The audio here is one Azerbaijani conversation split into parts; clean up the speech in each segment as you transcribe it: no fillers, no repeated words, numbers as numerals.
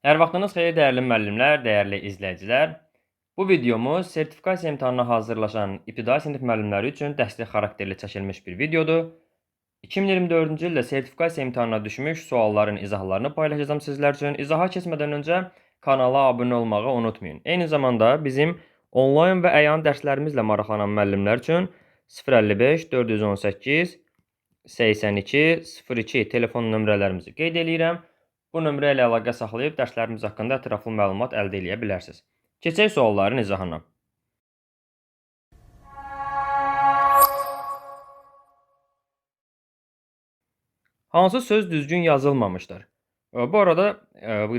Hər vaxtınız xeyir, dəyərli müəllimlər, dəyərli izləyicilər. Bu videomuz sertifikasiya imtahanına hazırlaşan ibtidai sinif müəllimləri üçün dəstək xarakterli çəkilmiş bir videodur. 2024-cü ildə sertifikasiya imtahanına düşmüş sualların izahlarını paylaşacağım sizlər üçün. İzaha keçmədən öncə kanala abunə olmağı unutmayın. Eyni zamanda bizim onlayn və əyan dərslərimizlə maraqlanan müəllimlər üçün 055 418 82 02 telefon nömrələrimizi qeyd edirəm. Bu nömrə ilə əlaqə saxlayıb dərslərimiz haqqında ətraflı məlumat əldə edə bilərsiniz. Keçək sualların izahına. Hansı söz düzgün yazılmamışdır? Bu arada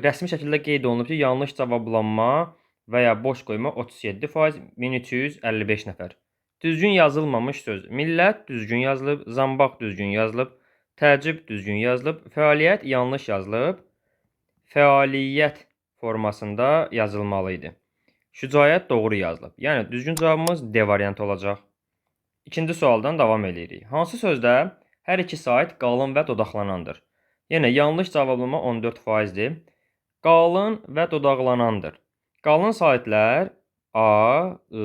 rəsmi şəkildə qeyd olunub ki, yanlış cavablanma və ya boş qoyma 37%, 1355 nəfər. Düzgün yazılmamış söz: millət düzgün yazılıb, zambaq düzgün yazılıb, təəccüb düzgün yazılıb, fəaliyyət yanlış yazılıb, fəaliyyət formasında yazılmalı idi. Şücaət doğru yazılıb. Yəni düzgün cavabımız D variantı olacaq. İkinci sualdan davam edirik. Hansı sözdə hər iki saat qalın və dodaqlanandır? Yenə yanlış cavablama 14%-dir. Qalın və dodaqlanandır. Qalın saitlər A, I,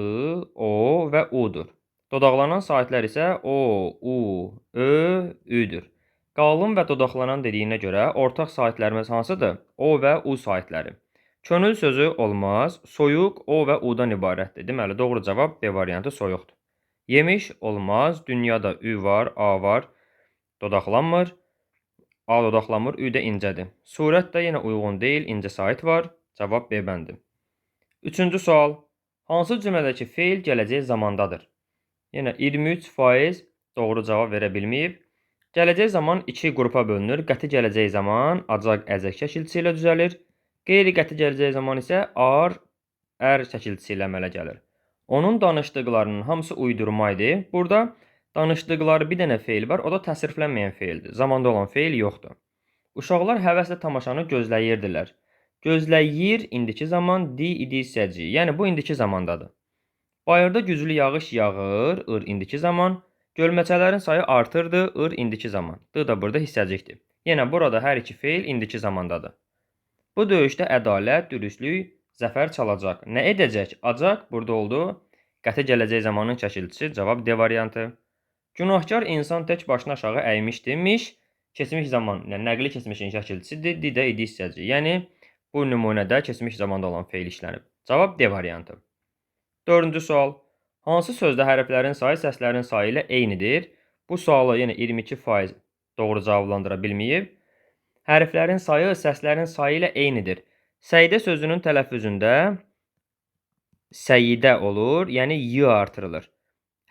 O və U-dur. Dodaqlanan saitlər isə O, U, Ö, Ü-dür. Qalın və dodaqlanan dediyinə görə ortaq saitlərimiz hansıdır? O və U saitləri. Könül sözü olmaz. Soyuq O və U-dan ibarətdir. Deməli, doğru cavab B variantı soyuqdur. Yemiş olmaz. Dünyada Ü var, A var. Dodaqlanmır. A dodaqlanmır, Ü də incədir. Surət də yenə uyğun deyil. İncə sait var. Cavab B bəndi. Üçüncü sual. Hansı cümlədəki feil gələcək zamandadır? Yenə 23% doğru cavab verə bilməyib. Gələcək zaman iki qrupa bölünür. Qəti gələcək zaman acaq, əzək şəkilçisi ilə düzəlir. Qeyri-qəti gələcək zaman isə ar, ər şəkilçisi ilə əmələ gəlir. Onun danışdıqlarının hamısı uydurma idi. Burada danışdıqları bir dənə feil var, o da təsriflənməyən feildir. Zamanda olan feil yoxdur. Uşaqlar həvəslə tamaşanı gözləyirdilər. Gözləyir indiki zaman, idi hissəci. Yəni bu indiki zamandadır. Bayırda güclü yağış yağır, indiki zaman. Gölməçələrin sayı artırdı, indiki zaman. D da burada hissəcikdir. Yenə burada hər iki feil indiki zamandadır. Bu döyüşdə ədalət, dürüstlük zəfər çalacaq. Nə edəcək? Acaq burada oldu. Qəti gələcək zamanın çəkilişi, cavab D variantı. Günahkar insan tək başına aşağı əymişdi. Miş keçmiş zaman, yəni nəqli keçmişin şəkilçisidir. D də idi hissəci. Yəni bu nümunədə keçmiş zamanda olan feil işlənib. Cavab D variantı. Dördüncü sual. Hansı sözdə hərflərin sayı səslərin sayı ilə eynidir? Bu sualı yenə 22% doğru cavablandıra bilməyib. Hərflərin sayı səslərin sayı ilə eynidir. Səidə sözünün tələffüzündə səidə olur, yəni y artırılır.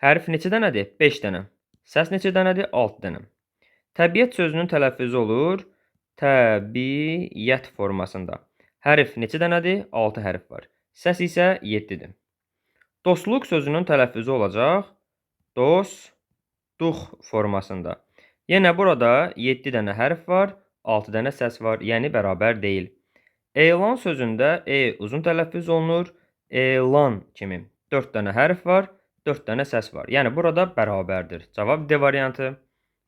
Hərf neçə dənədir? 5 dənə. Səs neçə dənədir? 6 dənə. Təbiət sözünün tələffüzü olur təbiyyət formasında. Hərf neçə dənədir? 6 hərf var. Səs isə 7-dir. Dostluq sözünün tələffüzü olacaq dostluq formasında. Yenə burada 7 dənə hərf var, 6 dənə səs var, yəni bərabər deyil. Elan sözündə uzun tələffüz olunur, elan kimi 4 dənə hərf var, 4 dənə səs var. Yəni burada bərabərdir. Cavab D variantı.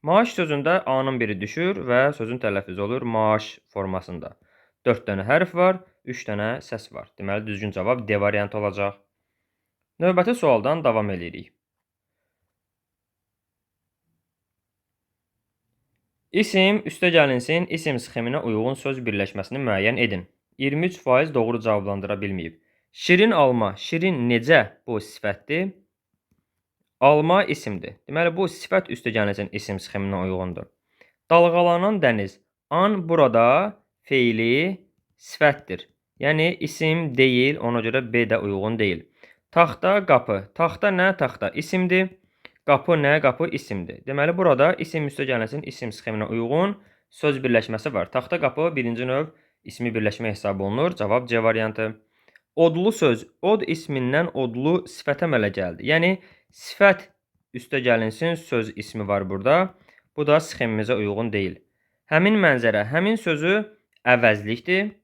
Maaş sözündə A-nın biri düşür və sözün tələffüzü olur maaş formasında. 4 dənə hərf var, 3 dənə səs var. Deməli, düzgün cavab D variantı olacaq. Növbəti sualdan davam edirik. İsim üstəgəlinsin, isim sxeminə uyğun söz birləşməsini müəyyən edin. 23% doğru cavablandıra bilməyib. Şirin alma, şirin necə bu sifətdir? Alma isimdir. Deməli, bu sifət üstəgəlinsin isim sxeminə uyğundur. Dalğalanan dəniz, an burada feili sifətdir. Yəni, isim deyil, ona görə B də uyğun deyil. Taxta, qapı. Taxta nə? Taxta isimdir. Qapı nə? Qapı isimdir. Deməli, burada isim üstəgəlinsin isim sxeminə uyğun söz birləşməsi var. Taxta, qapı birinci növ ismi birləşmə hesab olunur. Cavab C variantı. Odlu söz. Od ismindən odlu sifətə əmələ gəldi. Yəni, sifət üstəgəlinsin söz ismi var burada. Bu da sxemimizə uyğun deyil. Həmin mənzərə. Həmin sözü əvəzlikdir.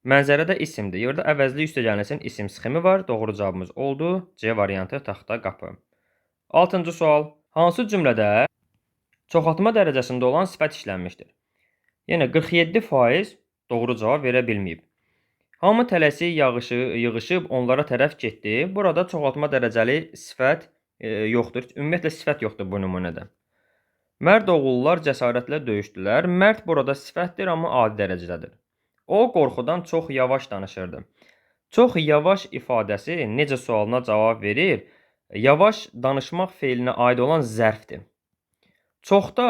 Mənzərədə isimdir. Yerdə əvəzli üstəgəlinsin isim sxemi var. Doğru cavabımız oldu. C variantı taxta, qapı. 6-cı sual. Hansı cümlədə çoxaltma dərəcəsində olan sifət işlənmişdir? Yenə 47% doğru cavab verə bilməyib. Hamı tələsik yığışıb onlara tərəf getdi. Burada çoxaltma dərəcəli sifət yoxdur. Ümumiyyətlə sifət yoxdur bu nümunədə. Mərd oğullar cəsarətlə döyüşdülər. Mərd burada sifətdir, amma adi dərəcədədir. O qorxudan çox yavaş danışırdı. Çox yavaş ifadəsi necə sualına cavab verir? Yavaş danışmaq feilinə aid olan zərfdir. Çoxda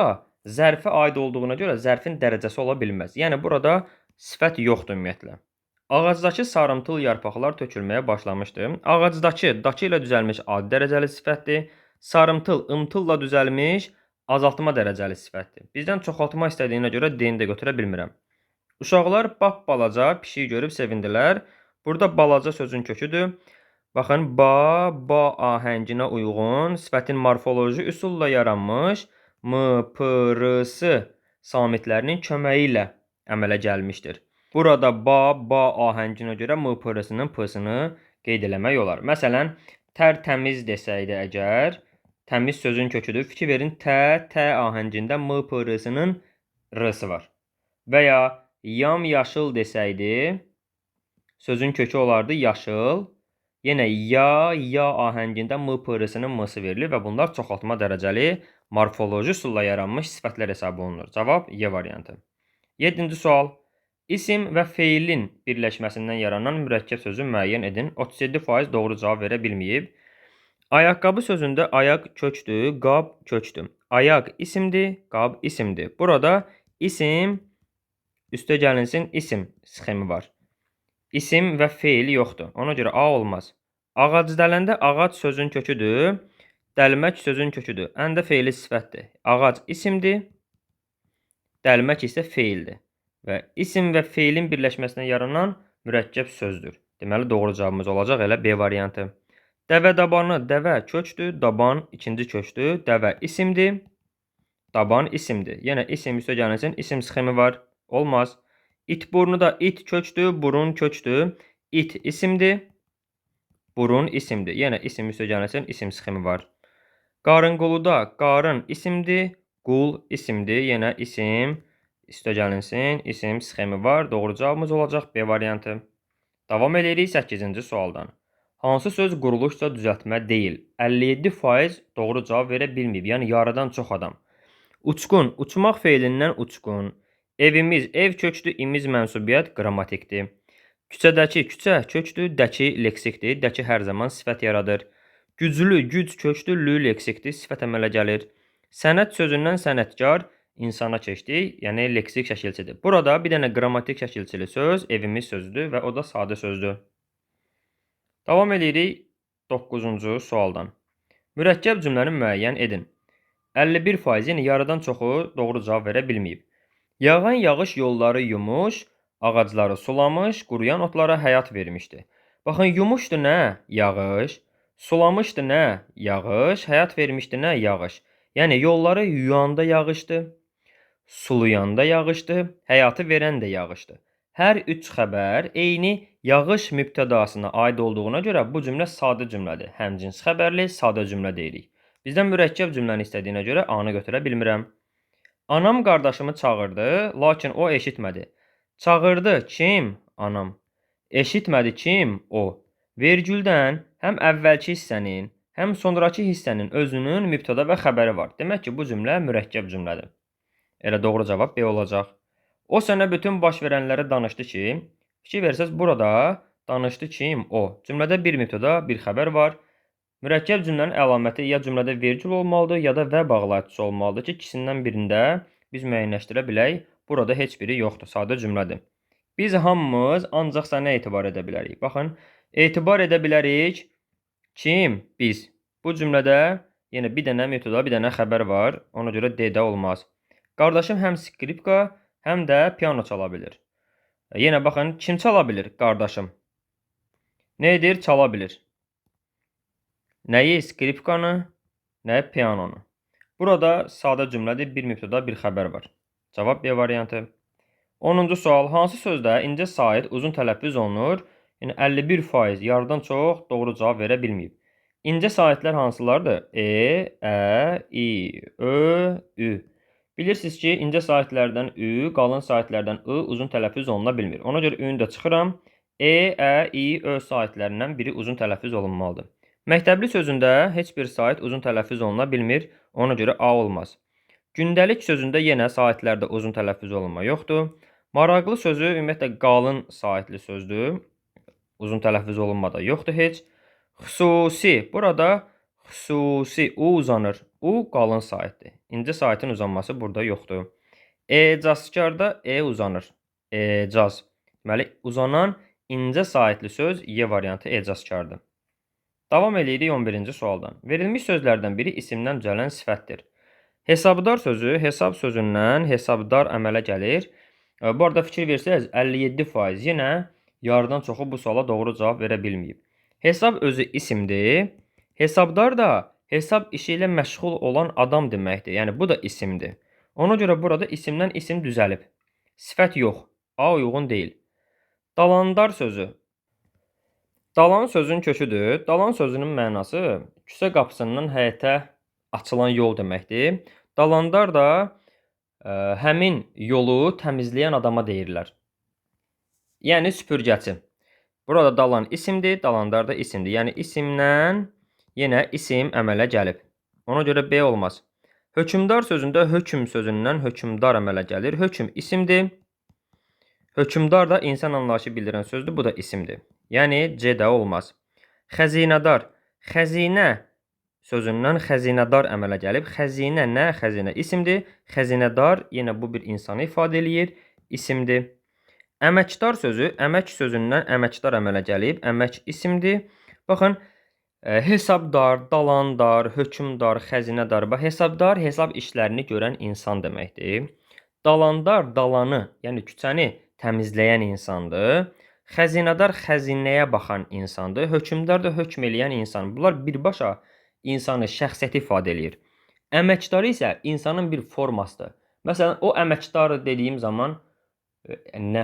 zərfə aid olduğuna görə zərfin dərəcəsi ola bilməz. Yəni burada sifət yoxdur ümumiyyətlə. Ağacdakı sarımtıl yarpaqlar tökülməyə başlamışdı. Ağacdakı dakı ilə düzəlmiş adi dərəcəli sifətdir. Sarımtıl ımtılla düzəlmiş azaltma dərəcəli sifətdir. Bizdən çoxaltma istədiyinə görə D-ni də götürə bilmirəm. Uşaqlar balaca pişik görüb sevindilər. Burada balaca sözün köküdür. Baxın, ba ahənginə uyğun sifətin morfoloji üsulla yaranmış m, p, r, s samitlərinin köməyi ilə əmələ gəlmişdir. Burada ba ahənginə görə m, p, r-sinin p-sını qeyd eləmək olar. Məsələn, tərtəmiz desəydi əgər, təmiz sözün köküdür. Fikir verin, t ahəngində m, p, r-sının r-sı var. Və ya yam-yaşıl desəydi, sözün kökü olardı yaşıl. Yenə ya ahəngində m, p, r-sının m-sı verilir və bunlar çoxaltma dərəcəli morfoloji üsulla yaranmış sifətlər hesab olunur. Cavab Y variantı. 7-ci sual. İsim və feilin birləşməsindən yaranan mürəkkəb sözü müəyyən edin. 37% doğru cavab verə bilməyib. Ayaqqabı sözündə ayaq kökdür, qab kökdür. Ayaq isimdir, qab isimdir. Burada isim üstə gəlinsin isim sxemi var. İsim və feil yoxdur. Ona görə A olmaz. Ağac dələndə ağac sözün köküdür. Dəlmək sözün köküdür. Əndə feili sifətdir. Ağac isimdir. Dəlmək isə feildir. Və isim və feilin birləşməsindən yaranan mürəkkəb sözdür. Deməli, doğru cavabımız olacaq elə B variantı. Dəvə dabanı, dəvə kökdür, daban ikinci kökdür, dəvə isimdir, daban isimdir. Yenə isim üstə gəlinsin, isim sxemi var, olmaz. İt burnu da it kökdür, burun kökdür, it isimdir, burun isimdir. Yenə isim üstə gəlinsin, isim sxemi var. Qarın quluda qarın isimdir, qul isimdir, yenə isim üstə gəlinsin, isim sxemi var. Doğru cavabımız olacaq B variantı. Davam edirik 8-ci sualdan. Hansı söz quruluşca düzəltmə deyil? 57% doğru cavab verə bilməyib. Yəni yarıdan çox adam. Uçqun, uçmaq feilindən uçqun. Evimiz, ev kökdür, imiz mənsubiyyət qrammatikdir. Küçədəki, küçə kökdür, dəki leksikdir. Dəki hər zaman sifət yaradır. Güclü, güc kökdür, lü leksikdir, sifət əmələ gəlir. Sənət sözündən sənətkar insana keçdik, yəni leksik şəkilçidir. Burada bir dənə qrammatik şəkilçili söz evimiz sözüdür və o da sadə sözdür. Davam edirik 9-cu sualdan. Mürəkkəb cümləni müəyyən edin. 51%, yəni yarıdan çoxu doğru cavab verə bilməyib. Yağan yağış yolları yumuş, ağacları sulamış, quruyan otlara həyat vermişdi. Baxın, yumuşdu nə? Yağış. Sulamışdı nə? Yağış. Həyat vermişdi nə? Yağış. Yəni yolları yuyanda yağışdı. Sulayanda yağışdı, həyatı verən də yağışdı. Hər üç xəbər eyni yağış mübtədasına aid olduğuna görə bu cümlə sadə cümlədir. Həmcins xəbərli sadə cümlə deyirik. Bizdən mürəkkəb cümləni istədiyinə görə A-nı götürə bilmirəm. Anam qardaşımı çağırdı, lakin o eşitmədi. Çağırdı kim? Anam. Eşitmədi kim? O. Vergüldən həm əvvəlki hissənin, həm sonrakı hissənin özünün mübtəda və xəbəri var. Demək ki, bu cümlə mürəkkəb cümlədir. Elə doğru cavab B olacaq. O sənə bütün baş verənləri danışdı ki, fikir versəz burada danışdı kim? O. Cümlədə bir mübtəda, bir xəbər var. Mürəkkəb cümlənin əlaməti ya cümlədə vergül olmalıdır, ya da və bağlayıcısı olmalıdır ki, ikisindən birində biz müəyyənləşdirə bilək. Burada heç biri yoxdur, sadə cümlədir. Biz hamımız ancaq sənə etibar edə bilərik. Baxın, etibar edə bilərik. Kim? Biz. Bu cümlədə yenə bir dənə mübtəda, bir dənə xəbər var. Ona görə D-də olmaz. Qardaşım həm skripka, həm də piano çala bilir. Yenə baxın, kim çala bilir? Qardaşım. Nə edir? Çala bilir. Nəyi? Skripkanı, nəyi? Pianonu. Burada sadə cümlədir, bir mübtəda, bir xəbər var. Cavab B variantı. 10-cu sual. Hansı sözdə incə sait uzun tələffüz olunur? Yəni 51% yarıdan çox doğru cavab verə bilməyib. İncə saitlər hansılardır? E, ə, i, ö, ü. Bilirsiniz ki, incə saitlərdən ü, qalın saitlərdən ı uzun tələffüz oluna bilmir. Ona görə ü-nü də çıxıram. E, ə, i, ö saitlərindən biri uzun tələffüz olunmalıdır. Məktəbli sözündə heç bir sait uzun tələffüz oluna bilmir. Ona görə A olmaz. Gündəlik sözündə yenə saitlərdə uzun tələffüz olunma yoxdur. Maraqlı sözü ümumiyyətlə qalın saitli sözdür. Uzun tələffüz olunma da yoxdur heç. Xüsusi. Burada xüsusi u uzanır. U qalın saitdir. İncə saitin uzanması burada yoxdur. Ecazkarda e uzanır. Ecaz. Deməli, uzanan incə saitli söz Y variantı ecazkardır. Davam edirik 11-ci sualdan. Verilmiş sözlərdən biri isimdən düzələn sifətdir. Hesabdar sözü hesab sözündən hesabdar əmələ gəlir. Bu arada fikir versəniz 57% yenə yarıdan çoxu bu suala doğru cavab verə bilməyib. Hesab özü isimdir. Hesabdar da hesab işi ilə məşğul olan adam deməkdir. Yəni bu da isimdir. Ona görə burada isimdən isim düzəlib. Sifət yox. A uyğun deyil. Dalandar sözü. Dalan sözün köküdür. Dalan sözünün mənası küçə qapısından həyətə açılan yol deməkdir. Dalandar da həmin yolu təmizləyən adama deyirlər. Yəni süpürgəçi. Burada dalan isimdir, dalandar da isimdir. Yəni isimdən yenə isim əmələ gəlib. Ona görə B olmaz. Hökümdar sözündə hökm sözündən hökümdar əmələ gəlir. Hökm isimdir. Hökümdar da insan anlayışı bildirən sözdür. Bu da isimdir. Yəni C də olmaz. Xəzinədar. Xəzinə sözündən xəzinədar əmələ gəlib. Xəzinə nə? Xəzinə isimdir. Xəzinədar yenə bu bir insanı ifadə eləyir. İsimdir. Əməkdar sözü əmək sözündən əməkdar əmələ gəlib. Əmək isimdir. Baxın, hesabdar, dalandar, hökümdar, xəzinədar. Hesabdar hesab işlərini görən insan deməkdir. Dalandar dalanı, yəni küçəni təmizləyən insandır. Xəzinədar xəzinəyə baxan insandır. Hökümdar da hökm eləyən insan. Bunlar birbaşa insanı, şəxsiyyəti ifadə eləyir. Əməkdar isə insanın bir formasıdır. Məsələn, o əməkdar dediyim zaman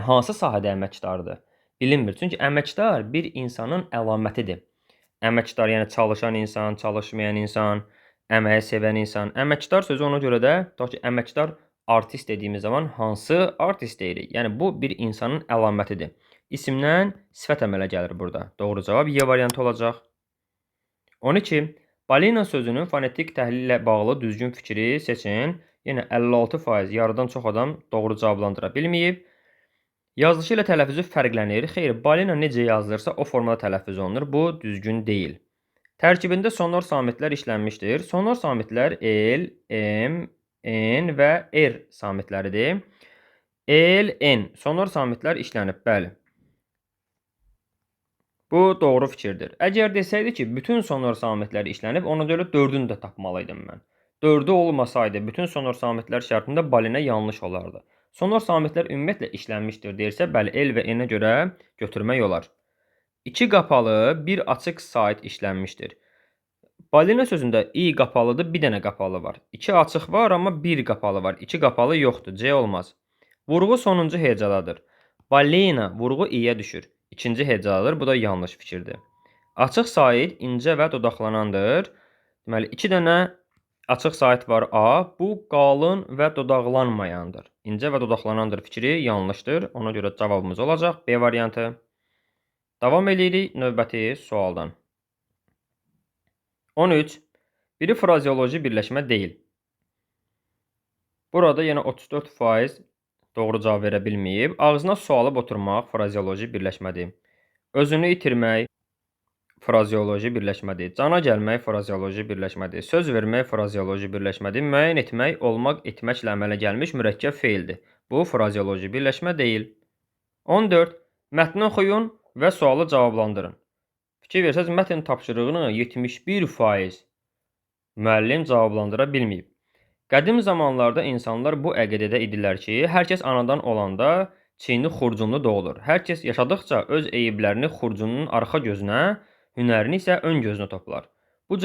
hansı sahədə əməkdardır? Bilinmir. Çünki əməkdar bir insanın əlamətidir. Əməkdar yəni çalışan insan, çalışmayan insan, əməyi sevən insan. Əməkdar sözü ona görə də əməkdar artist dediyimiz zaman hansı artist deyirik? Yəni bu bir insanın əlamətidir. İsimdən sifət əmələ gəlir burada. Doğru cavab Y variantı olacaq. 12. Balina sözünün fonetik təhlil ilə bağlı düzgün fikri seçin. Yenə 56% yarıdan çox adam doğru cavablandıra bilməyib. Yazılışı ilə tələffüzü fərqlənir. Xeyr, balina necə yazılırsa o formada tələffüz olunur. Bu düzgün deyil. Tərkibində sonor samitlər işlənmişdir. Sonor samitlər el, m, n və r samitləridir. El, n. Sonor samitlər işlənib, bəli. Bu doğru fikirdir. Əgər desəydi ki, bütün sonor samitlər işlənib, ona görə 4-ünü də tapmalıydım mən. 4-ü olmasaydı, bütün sonor samitlər şərtində balina yanlış olardı. Sonor samitlər ümumiyyətlə işlənmişdir deyirsə, bəli, el və n-ə görə götürmək olar. 2 qapalı, 1 açıq sait işlənmişdir. Balina sözündə i qapalıdır, bir dənə qapalı var. 2 açıq var, amma 1 qapalı var. 2 qapalı yoxdur, C olmaz. Vurğu sonuncu hecadadır. Balina vurğu i-yə düşür. İkinci hecadadır, bu da yanlış fikirdir. Açıq sait incə və dodaqlanandır. Deməli, 2 dənə açıq sait var A, bu qalın və dodaqlanmayandır. İncə və dodaqlanandır fikri yanlışdır. Ona görə cavabımız olacaq B variantı. Davam edirik növbəti sualdan. 13. Biri frazeoloji birləşmə deyil. Burada yenə 34% doğru cavab verə bilməyib. Ağzına su alıb oturmaq frazeoloji birləşmədir. Özünü itirmək frazeoloji birləşmədir. Cana gəlmək frazeoloji birləşmədir. Söz vermək frazeoloji birləşmədir. Müəyyən etmək, olmaq, etməklə əmələ gəlmiş mürəkkəb feildir. Bu frazeoloji birləşmə deyil. 14. Mətni oxuyun və sualı cavablandırın. Fikir versəniz, mətn tapşırığını 71% müəllim cavablandıra bilməyib. Qədim zamanlarda insanlar bu əqidədə idilər ki, hər kəs anadan olanda çiyini xurcunlu doğulur. Hər kəs yaşadıqca öz eyiblərini xurcunun arxa gözünə, hünərini isə ön gözünə toplar. Bu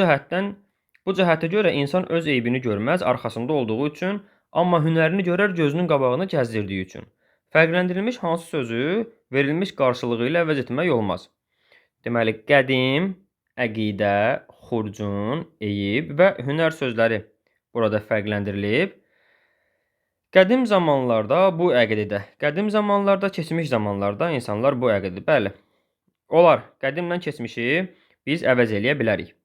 cəhətə görə insan öz eybini görməz arxasında olduğu üçün, amma hünərini görər gözünün qabağını gəzdirdiyi üçün. Fərqləndirilmiş hansı sözü verilmiş qarşılığı ilə əvəz etmək olmaz. Deməli, qədim, əqidə, xurcun, eyib və hünər sözləri burada fərqləndirilib. Qədim zamanlarda bu əqidədə, qədim zamanlarda, keçmiş zamanlarda insanlar bu əqidədə, bəli, olar, qədimlə keçmişi biz əvəz eləyə bilərik.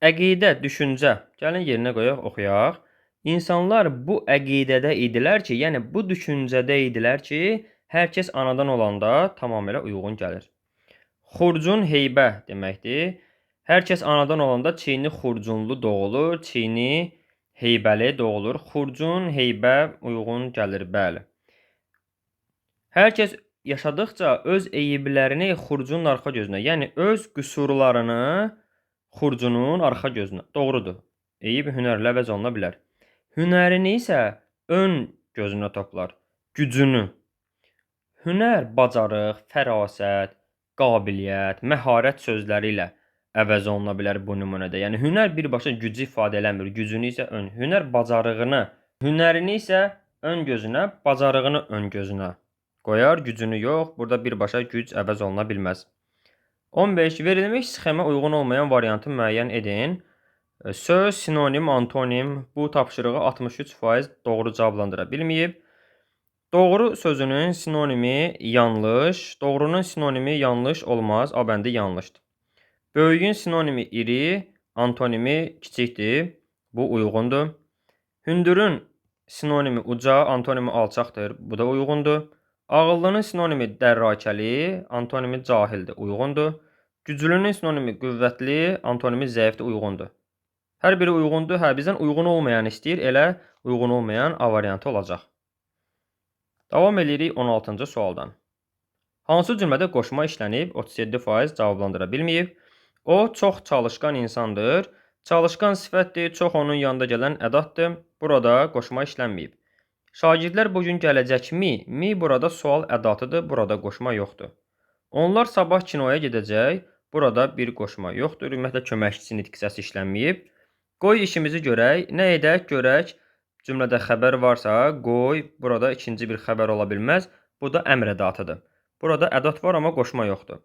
Əqidə, düşüncə, gəlin yerinə qoyaq, oxuyaq. İnsanlar bu əqidədə idilər ki, yəni bu düşüncədə idilər ki, hər kəs anadan olanda tamamilə uyğun gəlir. Xurcun heybə deməkdir. Hər kəs anadan olanda çiyini xurcunlu doğulur, çiyini heybəli doğulur. Xurcun, heybə uyğun gəlir, bəli. Hər kəs yaşadıqca öz eyiblərini xurcunun arxa gözünə, yəni öz qüsurlarını xurcunun arxa gözünə. Doğrudur. Eyib hünərlə əvəz oluna bilər. Hünərini isə ön gözünə toplar. Gücünü. Hünər, bacarıq, fərasət, qabiliyyət, məharət sözləri ilə əvəz oluna bilər bu nümunədə. Yəni hünər birbaşa gücü ifadə eləmir, gücünü isə ön. Hünər bacarığını, hünərini isə ön gözünə, bacarığını ön gözünə qoyar, gücünü yox. Burada birbaşa güc əvəz oluna bilməz. 15. Verilmiş sxemə uyğun olmayan variantı müəyyən edin. Söz, sinonim, antonim bu tapşırığı 63% doğru cavablandıra bilməyib. Doğru sözünün sinonimi yanlış, doğrunun sinonimi yanlış olmaz, A bəndi yanlışdır. Böyüyün sinonimi iri, antonimi kiçikdir, bu uyğundur. Hündürün sinonimi uca, antonimi alçaqdır, bu da uyğundur. Ağıllının sinonimi dərrakəli, antonimi cahildir, uyğundur. Güclünün sinonimi qüvvətli, antonimi zəifdir, uyğundur. Hər biri uyğundur, bizdən uyğun olmayan istəyir, elə uyğun olmayan A variantı olacaq. Davam edirik 16-cı sualdan. Hansı cümlədə qoşma işlənib 37% cavablandıra bilməyib? O, çox çalışqan insandır. Çalışqan sifətdir, çox onun yanında gələn ədatdır. Burada qoşma işlənməyib. Şagirdlər bugün gələcəkmi? Mi burada sual ədatıdır, burada qoşma yoxdur. Onlar sabah kinoya gedəcək. Burada bir qoşma yoxdur. Ümumiyyətlə köməkçi nitq hissəsi işlənməyib. Qoy işimizi görək. Nə edək? Görək. Cümlədə xəbər varsa, qoy. Burada ikinci bir xəbər ola bilməz. Bu da əmr ədatıdır. Burada ədat var, amma qoşma yoxdur.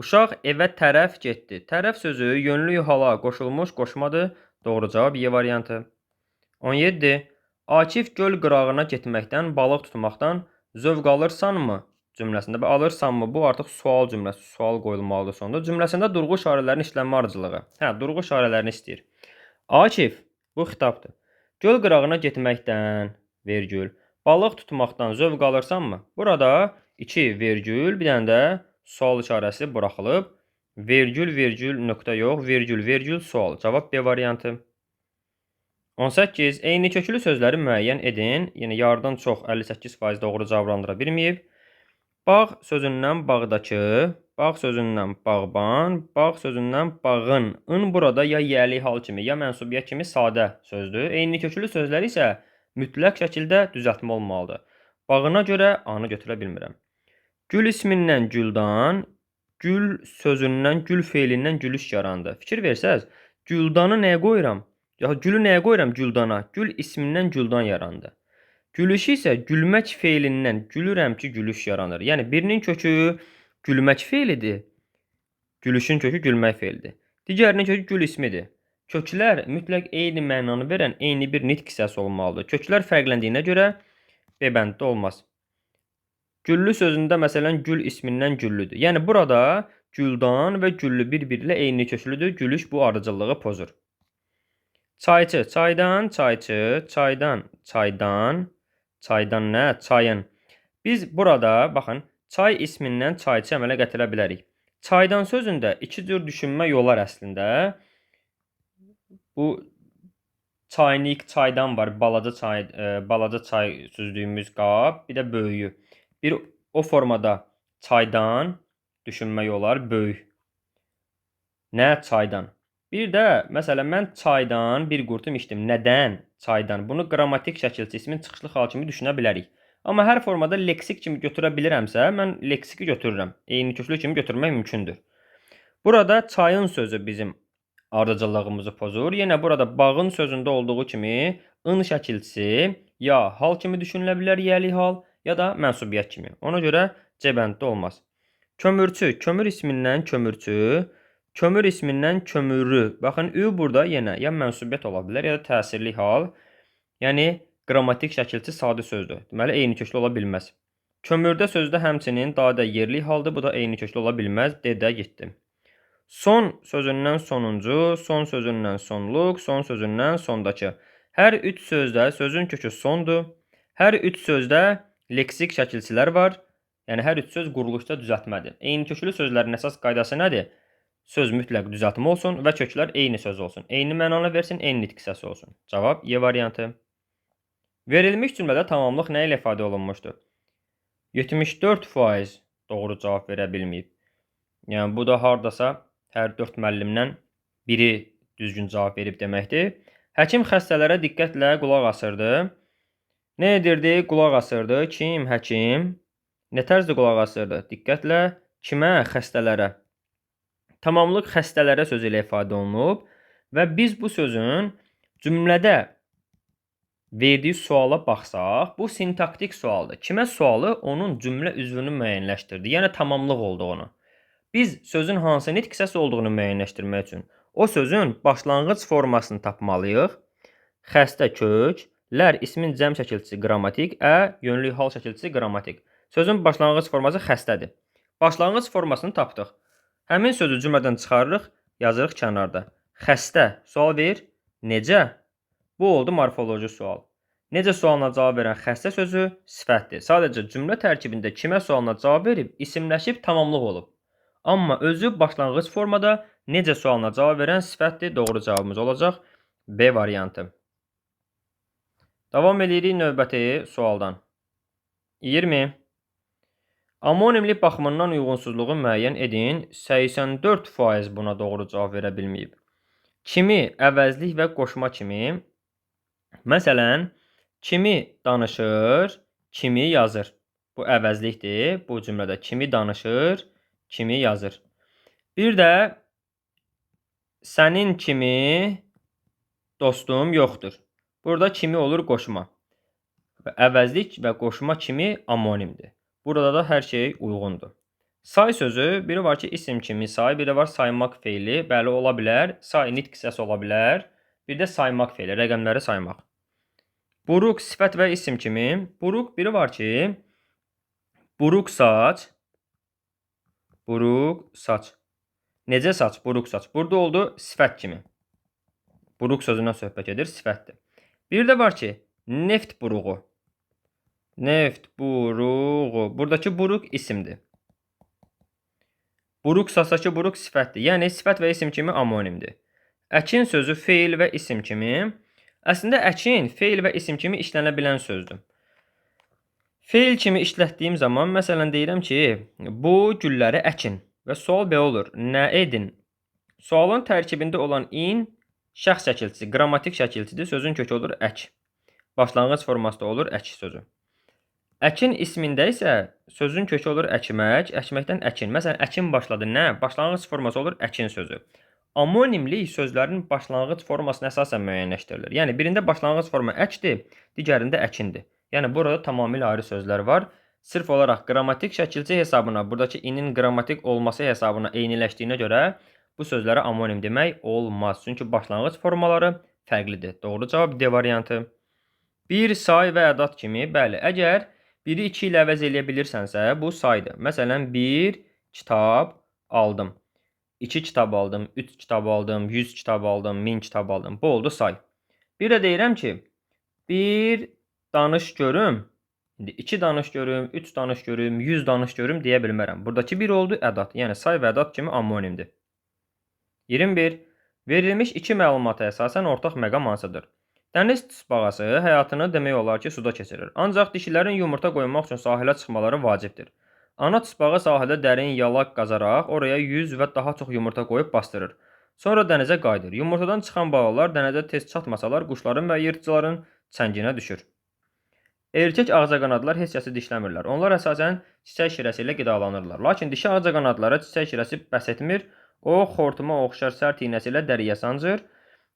Uşaq evə tərəf getdi. Tərəf sözü yönlü hala qoşulmuş qoşmadır. Doğru cavab Y variantı. 17. Akif göl qırağına getməkdən, balıq tutmaqdan zövq alırsanmı? Cümləsində alırsanmı? Bu artıq sual cümləsi, sual qoyulmalıdır sonda. Cümləsində durğu işarələrinin işlənmə ardıcılığı. Durğu işarələrini istəyir. Akif, bu xitabdır. Göl qırağına getməkdən, vergül, balıq tutmaqdan zövq alırsanmı? Burada 2 vergül, bir dənə də sual işarəsi buraxılıb. Vergül, vergül, nöqtə yox, vergül, vergül, sual. Cavab B variantı. 18. Eyni köklü sözləri müəyyən edin. Yəni, yarıdan çox 58% doğru cavablandıra bilməyib. Bağ sözündən bağdakı, bağ sözündən bağban, bağ sözündən bağın. In burada ya yəli hal kimi, ya mənsubiyyət kimi sadə sözdür. Eyni köklü sözləri isə mütləq şəkildə düzəltmə olmalıdır. Bağına görə A-nı götürə bilmirəm. Gül ismindən güldan, gül sözündən, gül feilindən gülüş yarandı. Fikir versəz, güldanı nəyə qoyuram? Gülü nəyə qoyuram güldana? Gül ismindən güldan yarandı. Gülüşü isə gülmək feilindən gülürəm ki, gülüş yaranır. Yəni, birinin kökü gülmək feilidir. Gülüşün kökü gülmək feilidir. Digərinin kökü gül ismidir. Köklər mütləq eyni mənanı verən eyni bir nitq hissəsi olmalıdır. Köklər fərqləndiyinə görə B bənddə olmaz. Güllü sözündə məsələn gül ismindən güllüdür. Yəni, burada güldan və güllü bir-biri ilə eyni köklüdür. Gülüş bu ardıcıllığı pozur. Çayçı, çaydan, çayçı, çaydan, çaydan, çaydan nə? Çayın. Biz burada, baxın, çay ismindən çayçı əmələ gətirə bilərik. Çaydan sözündə iki cür düşünmə yollar əslində. Bu çaynik, çaydan var, balaca çay süzdüyümüz qab, bir də böyüyü. Bir o formada çaydan düşünmə yollar böyük. Nə çaydan? Bir də, məsələn, mən çaydan bir qurtum içdim. Nədən? Çaydan. Bunu qrammatik şəkilçi ismin çıxışlı xal kimi düşünə bilərik. Amma hər formada leksik kimi götürə bilirəmsə, mən leksiki götürürəm. Eyni köklü kimi götürmək mümkündür. Burada çayın sözü bizim ardıcıllığımızı pozur. Yenə burada bağın sözündə olduğu kimi ın şəkilçisi ya hal kimi düşünülə bilər, yəli hal, ya da mənsubiyyət kimi. Ona görə C bənddə olmaz. Kömürçü, kömür ismindən kömürçü, kömür ismindən kömürü. Baxın, ü burada yenə ya mənsubiyyət ola bilər, ya da təsirli hal. Yəni qrammatik şəkilçi sadə sözdür. Deməli eyni köklü ola bilməz. Kömürdə sözdə həmçinin dadə yerli haldır. Bu da eyni köklü ola bilməz. D-də getdi. Son sözündən sonuncu, son sözündən sonluq, son sözündən sondakı. Hər üç sözdə sözün kökü sondur. Hər üç sözdə leksik şəkilçilər var. Yəni hər üç söz quruluşda düzəltmədir. Eyni köklü sözlərin əsas qaydası nədir? Söz mütləq düzəltmə olsun və köklər eyni söz olsun. Eyni mənanı versin, eyni nitq hissəsi olsun. Cavab Y variantı. Verilmiş cümlədə tamamlıq nə ilə ifadə olunmuşdur? 74% doğru cavab verə bilməyib. Yəni bu da hardasa hər 4 müəllimdən biri düzgün cavab verib deməkdir. Həkim xəstələrə diqqətlə qulaq asırdı. Nə edirdi? Qulaq asırdı. Kim? Həkim. Nə tərzdə qulaq asırdı? Diqqətlə. Kimə? Xəstələrə. Tamamlıq xəstələrə sözü ilə ifadə olunub və biz bu sözün cümlədə verdiyi suala baxsaq, bu sintaktik sualdır. Kimə sualı? Onun cümlə üzvünü müəyyənləşdirdi. Yəni tamamlıq olduğunu. Biz sözün hansı nitq hissəsi olduğunu müəyyənləşdirmək üçün o sözün başlanğıc formasını tapmalıyıq. Xəstə kök, lər ismin cəm şəkilçisi qrammatik, yönlü hal şəkilçisi qrammatik. Sözün başlanğıc forması xəstədir. Başlanğıc formasını tapdıq. Həmin sözü cümlədən çıxarırıq, yazırıq kənarda. Xəstə, sual ver, necə? Bu oldu morfoloji sual. Necə sualına cavab verən xəstə sözü sifətdir. Sadəcə cümlə tərkibində kimə sualına cavab verib, isimləşib tamamlıq olub. Amma özü başlanğıc formada necə sualına cavab verən sifətdir. Doğru cavabımız olacaq B variantı. Davam edirik növbəti sualdan. 20. Amonimli baxımından uyğunsuzluğu müəyyən edin. 84% buna doğru cavab verə bilməyib. Kimi əvəzlik və qoşma kimi. Məsələn, kimi danışır, kimi yazır. Bu əvəzlikdir. Bu cümlədə kimi danışır, kimi yazır. Bir də sənin kimi dostum yoxdur. Burada kimi olur qoşma. Əvəzlik və qoşma kimi amonimdir. Burada da hər şey uyğundur. Say sözü, biri var ki isim kimi say, biri var saymaq feili. Bəli, ola bilər. Say nitq hissəsi ola bilər. Bir də saymaq feili, rəqəmləri saymaq. Buruq sifət və isim kimi. Buruq, biri var ki buruq saç. Buruq saç. Necə saç? Buruq saç. Burada oldu sifət kimi. Buruq sözündən söhbət edir, sifətdir. Bir də var ki neft buruğu. Neft buruğu. Buradakı buruq isimdir. Buruq saçdakı buruq sifətdir. Yəni sifət və isim kimi amonimdir. Əkin sözü feil və isim kimi. Əslində əkin feil və isim kimi işlənə bilən sözdür. Feil kimi işlətdiyim zaman məsələn deyirəm ki, bu gülləri əkin və sual belə olur. Nə edin? Sualın tərkibində olan in şəxs şəkilçisi, qrammatik şəkilçidir. Sözün kökü olur ək. Başlanğıc formasında olur ək sözü. Əkin ismində isə sözün kökü olur əkmək, əkməkdən əkin. Məsələn, əkin başladı nə? Başlanğıc forması olur əkin sözü. Amonimlik sözlərin başlanğıc formasını əsasən müəyyənləşdirilir. Yəni, birində başlanğıc forma əkdir, digərində əkindir. Yəni, burada tamamilə ayrı sözlər var. Sırf olaraq qrammatik şəkilçi hesabına, buradakı inin qrammatik olması hesabına eyniləşdiyinə görə bu sözlərə amonim demək olmaz. Çünki başlanğıc formaları fərqlidir. Doğru cavab D variantı. Bir say və ədat kimi, bəli, əgər biri 2 ilə əvəz eləyə bilirsənsə, bu saydır. Məsələn, 1 kitab aldım. 2 kitab aldım, 3 kitab aldım, 100 kitab aldım, 1000 kitab aldım. Bu oldu say. Bir də deyirəm ki, 1 danış görüm, 2 danış görüm, 3 danış görüm, 100 danış görüm deyə bilmərəm. Buradakı 1 oldu ədat. Yəni, say və ədat kimi amonimdir. 21. Verilmiş 2 məlumata əsasən ortaq məqam hansıdır? Dəniz tısbağası həyatını demək olar ki, suda keçirir. Ancaq dişilərin yumurta qoymaq üçün sahilə çıxmaları vacibdir. Ana tısbağa sahildə dərin yalaq qazaraq oraya 100 və daha çox yumurta qoyub bastırır. Sonra dənizə qayıdır. Yumurtadan çıxan balalar dənizə tez çatmasalar quşların və yırtıcıların çənginə düşür. Erkək ağcaqanadlar heç kəsi dişləmirlər. Onlar əsasən çiçək şirəsi ilə qidalanırlar. Lakin dişi ağcaqanadlara çiçək şirəsi bəs etmir. O, xortuma oxşar sərt iynəsi ilə dəriyə sancır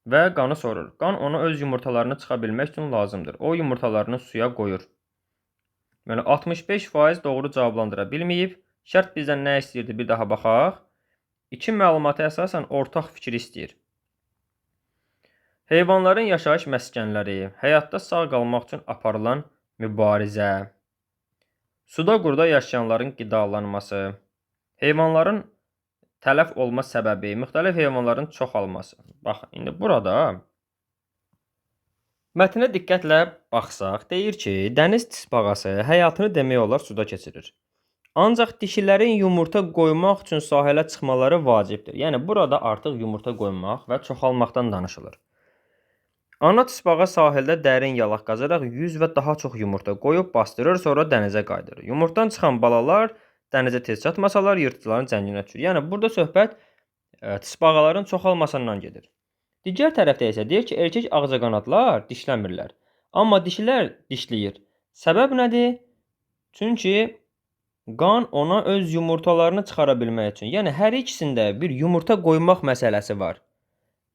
və qanı sorur. Qan ona öz yumurtalarını çıxa bilmək üçün lazımdır. O, yumurtalarını suya qoyur. Yəni, 65% doğru cavablandıra bilməyib. Şərt bizdən nə istəyirdi? Bir daha baxaq. 2 məlumatı əsasən ortaq fikir istəyir. Heyvanların yaşayış məskənləri, həyatda sağ qalmaq üçün aparılan mübarizə, suda quruda yaşayanların qidalanması, heyvanların tələf olma səbəbi, müxtəlif heyvanların çoxalması. Baxın, indi burada mətnə diqqətlə baxsaq, deyir ki, dəniz tısbağası həyatını demək olar suda keçirir. Ancaq dişilərin yumurta qoymaq üçün sahilə çıxmaları vacibdir. Yəni, burada artıq yumurta qoymaq və çoxalmaqdan danışılır. Ana tısbağa sahildə dərin yalaq qazaraq 100 və daha çox yumurta qoyub bastırır, sonra dənizə qayıdırır. Yumurtadan çıxan balalar dənizə tez çatmasalar yırtıcıların cənginə düşür. Yəni, burada söhbət tısbağaların çoxalmasından gedir. Digər tərəfdə isə deyir ki, erkək ağcaqanadlar dişləmirlər. Amma dişilər dişləyir. Səbəb nədir? Çünki qan ona öz yumurtalarını çıxara bilmək üçün. Yəni, hər ikisində bir yumurta qoymaq məsələsi var.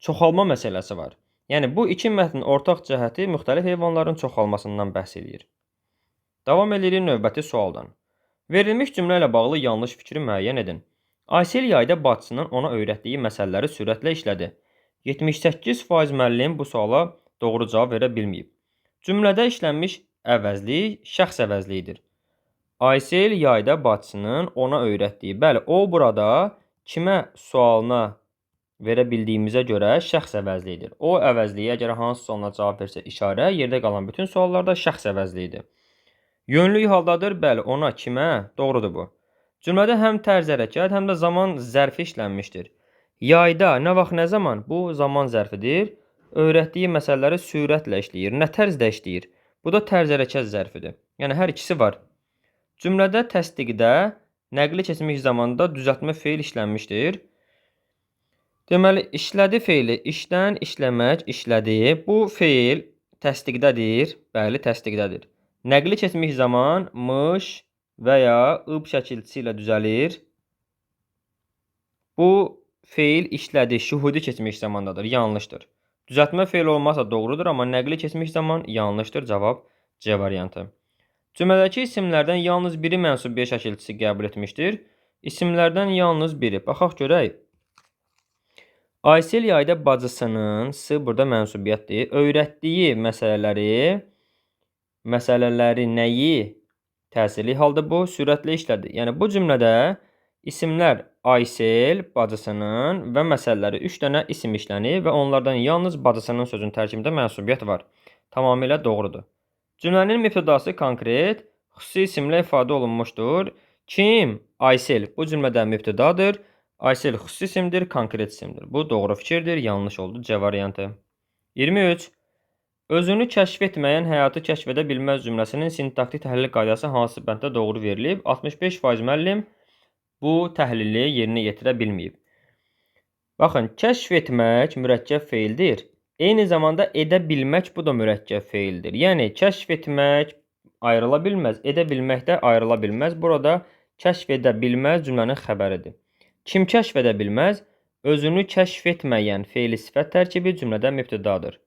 Çoxalma məsələsi var. Yəni, bu iki mətnin ortaq cəhəti müxtəlif heyvanların çoxalmasından bəhs edir. Davam edirik növbəti sualdan. Verilmiş cümlə ilə bağlı yanlış fikri müəyyən edin. Aysel yayda bacısının ona öyrətdiyi məsələləri sürətlə işlədi. 78% müəllim bu suala doğru cavab verə bilməyib. Cümlədə işlənmiş əvəzlik şəxs əvəzliyidir. Aysel yayda bacısının ona öyrətdiyi. Bəli, o burada kimə sualına verə bildiyimizə görə şəxs əvəzliyidir. O əvəzliyi əgər hansı sualına cavab versə işarə, yerdə qalan bütün suallarda şəxs əvəzliyidir. Yönlü haldadır. Bəli, ona kimə? Doğrudur bu. Cümlədə həm tərz hərəkət, həm də zaman zərfi işlənmişdir. Yayda nə vaxt, nə zaman? Bu zaman zərfidir. Öyrətdiyi məsələləri sürətlə işləyir. Nə tərzdə işləyir? Bu da tərz hərəkət zərfidir. Yəni, hər ikisi var. Cümlədə təsdiqdə nəqli keçmiş zamanda düzəltmə feil işlənmişdir. Deməli, işlədi feili işdən, işləmək, işlədi. Bu feil təsdiqdədir. Bəli, təsdiqdədir. Nəqli keçmiş zaman mış və ya ıb şəkilçisi ilə düzəlir. Bu feil işlədi, şuhudi keçmiş zamandadır. Yanlışdır. Düzəltmə feil olmazsa doğrudur, amma nəqli keçmiş zaman yanlışdır. Cavab C variantı. Cümlədəki isimlərdən yalnız biri mənsubiyyət şəkilçisi qəbul etmişdir. İsimlərdən yalnız biri. Baxaq görək. Aysel yayda bacısının, burada mənsubiyyətdir, öyrətdiyi məsələləri nəyi təsirli halda bu sürətlə işlədi. Yəni, bu cümlədə isimlər Aysel, bacısının və məsələləri 3 dənə isim işlənir və onlardan yalnız bacısının sözünün tərkibində mənsubiyyət var. Tamamilə doğrudur. Cümlənin mübtədası konkret, xüsusi isimlə ifadə olunmuşdur. Kim? Aysel. Bu cümlədə mübtədadır. Aysel xüsusi isimdir, konkret isimdir. Bu doğru fikirdir, yanlış oldu. C variantı. 23. Özünü kəşf etməyən həyatı kəşf edə bilməz cümləsinin sintaktik təhlil qaydası hansı bənddə doğru verilib? 65% müəllim bu təhlili yerinə yetirə bilməyib. Baxın, kəşf etmək mürəkkəb feildir. Eyni zamanda edə bilmək bu da mürəkkəb feildir. Yəni, kəşf etmək ayrıla bilməz, edə bilmək də ayrıla bilməz. Burada kəşf edə bilməz cümlənin xəbəridir. Kim kəşf edə bilməz? Özünü kəşf etməyən feili sifət tərkibi cümlədə mübtədadır.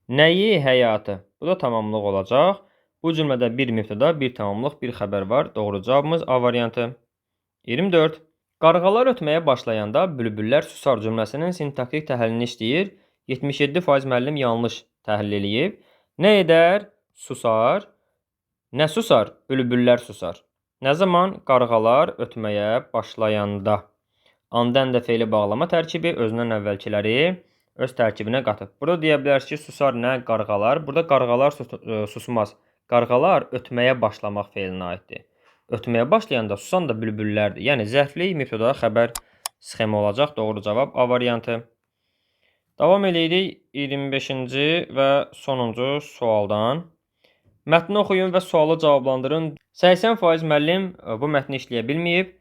Nəyi? Həyatı. Bu da tamamlıq olacaq. Bu cümlədə bir mübtəda, bir tamamlıq, bir xəbər var. Doğru cavabımız A variantı. 24. Qarğalar ötməyə başlayanda bülbüllər susar cümləsinin sintaktik təhlilini işləyir. 77% müəllim yanlış təhlil eləyib. Nə edər? Susar. Nə susar? Bülbüllər susar. Nə zaman? Qarğalar ötməyə başlayanda. Andan da feili bağlama tərkibi özündən əvvəlkiləri öz tərkibinə qatıb. Burada deyə bilərsiniz ki, susar nə? Qarğalar. Burada qarğalar susmaz. Qarğalar ötməyə başlamaq feilinə aiddir. Ötməyə başlayanda susan da bülbüllərdir. Yəni, zərfli mübtəda xəbər sxemi olacaq. Doğru cavab A variantı. Davam edirik 25-ci və sonuncu sualdan. Mətni oxuyun və sualı cavablandırın. 80% müəllim bu mətni işləyə bilməyib.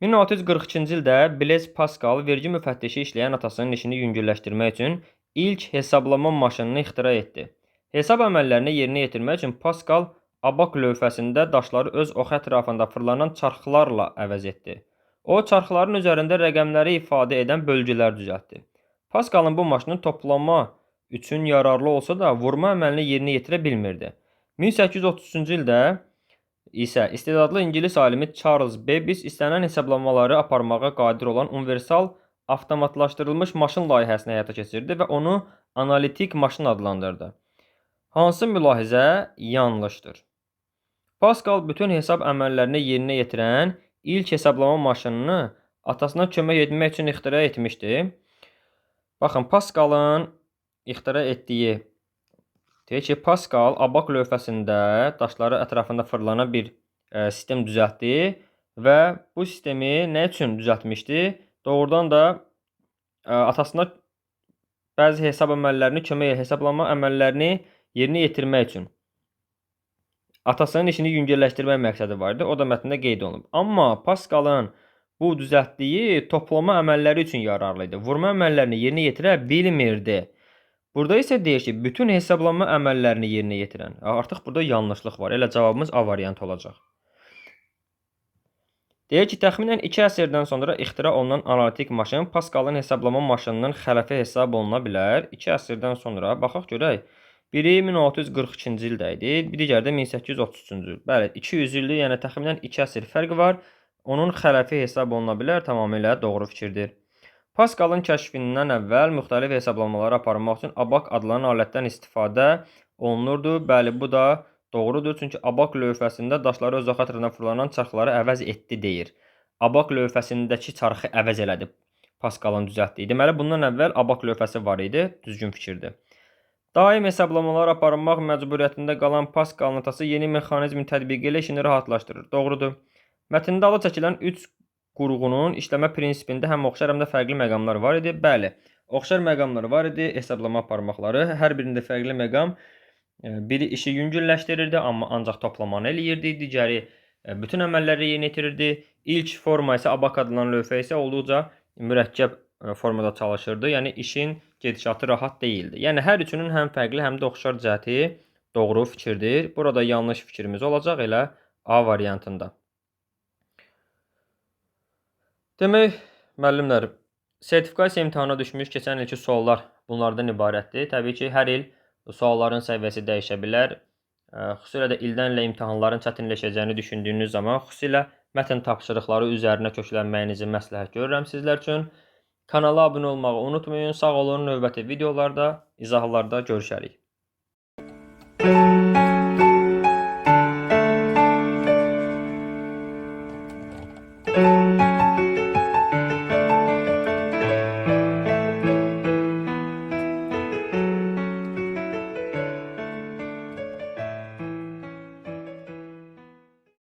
1642-ci ildə Blaise Pascal vergi müfəttişi işləyən atasının işini yüngülləşdirmək üçün ilk hesablama maşınını ixtira etdi. Hesab əməllərini yerinə yetirmək üçün Pascal abak lövhəsində daşları öz oxu ətrafında fırlanan çarxlarla əvəz etdi. O, çarxların üzərində rəqəmləri ifadə edən bölgülər düzəltdi. Pascalın bu maşını toplama üçün yararlı olsa da vurma əməlini yerinə yetirə bilmirdi. 1833-cü ildə isə istedadlı İngilis alimi Charles Babbage istənilən hesablamaları aparmağa qadir olan universal avtomatlaşdırılmış maşın layihəsini həyata keçirdi və onu analitik maşın adlandırdı. Hansı mülahizə yanlışdır? Pascal bütün hesab əməllərini yerinə yetirən ilk hesablama maşınını atasına kömək etmək üçün ixtira etmişdi. Baxın, Pascalın ixtira etdiyi deyək ki, Pascal abaq lövhəsində daşları ətrafında fırlanan bir sistem düzəltdi və bu sistemi nə üçün düzəltmişdi? Doğrudan da atasına bəzi hesab əməllərini hesablama əməllərini yerinə yetirmək üçün. Atasının işini yüngülləşdirmək məqsədi var idi. O da mətndə qeyd olunub. Amma Pascalın bu düzəltdiyi toplama əməlləri üçün yararlı idi. Vurma əməllərini yerinə yetirə bilmirdi. Burada isə deyir ki, bütün hesablama əməllərini yerinə yetirən. Artıq burada yanlışlıq var. Elə cavabımız A variantı olacaq. Deyir ki, təxminən 2 əsrdən sonra ixtira olunan analitik maşın Pascalın hesablama maşınının xələfi hesab oluna bilər. 2 əsrdən sonra baxaq görək. Biri 1642-ci ildə idi, bir digəri də 1833-cü il. Bəli, 200 ildir, yəni təxminən 2 əsr fərq var. Onun xələfi hesab oluna bilər, tamamilə doğru fikirdir. Pascalın kəşfindən əvvəl müxtəlif hesablamaları aparmaq üçün abaq adlanan alətdən istifadə olunurdu. Bəli, bu da doğrudur, çünki abaq lövhəsində daşları öz oxu ətrafına fırlanan çarxları əvəz etdi deyir. Abaq lövhəsindəki çarxı əvəz elədi Pascalın düzəltdiyi. Deməli, bundan əvvəl abaq lövhəsi var idi, düzgün fikirdir. Daim hesablamalar aparmaq məcburiyyətində qalan Pascalın atası yeni mexanizmin tətbiqi ilə işini rahatlaşdırır. Doğrudur. Mətndə alı çəkilən 3 qurğunun işləmə prinsipində həm oxşar, həm də fərqli məqamlar var idi. Bəli, oxşar məqamlar var idi, hesablama aparmaqları. Hər birində fərqli məqam. Biri işi yüngülləşdirirdi, amma ancaq toplamanı eləyirdi. Digəri bütün əməlləri yerinə yetirirdi. İlk forma isə abaq adlanan lövhə isə olduqca mürəkkəb formada çalışırdı. Yəni işin gedişatı rahat deyildi. Yəni hər üçünün həm fərqli, həm də oxşar cəhəti doğru fikirdir. Burada yanlış fikrimiz olacaq elə A variantında. Demək, müəllimlər, sertifikasiya imtahana düşmüş keçən ilki suallar bunlardan ibarətdir. Təbii ki, hər il sualların səviyyəsi dəyişə bilər. Xüsusilə də ildən ilə imtahanların çətinləşəcəyini düşündüyünüz zaman xüsusilə mətn tapşırıqları üzərinə köklənməyinizi məsləhət görürəm sizlər üçün. Kanala abunə olmağı unutmayın. Sağ olun. Növbəti videolarda, izahlarda görüşərik.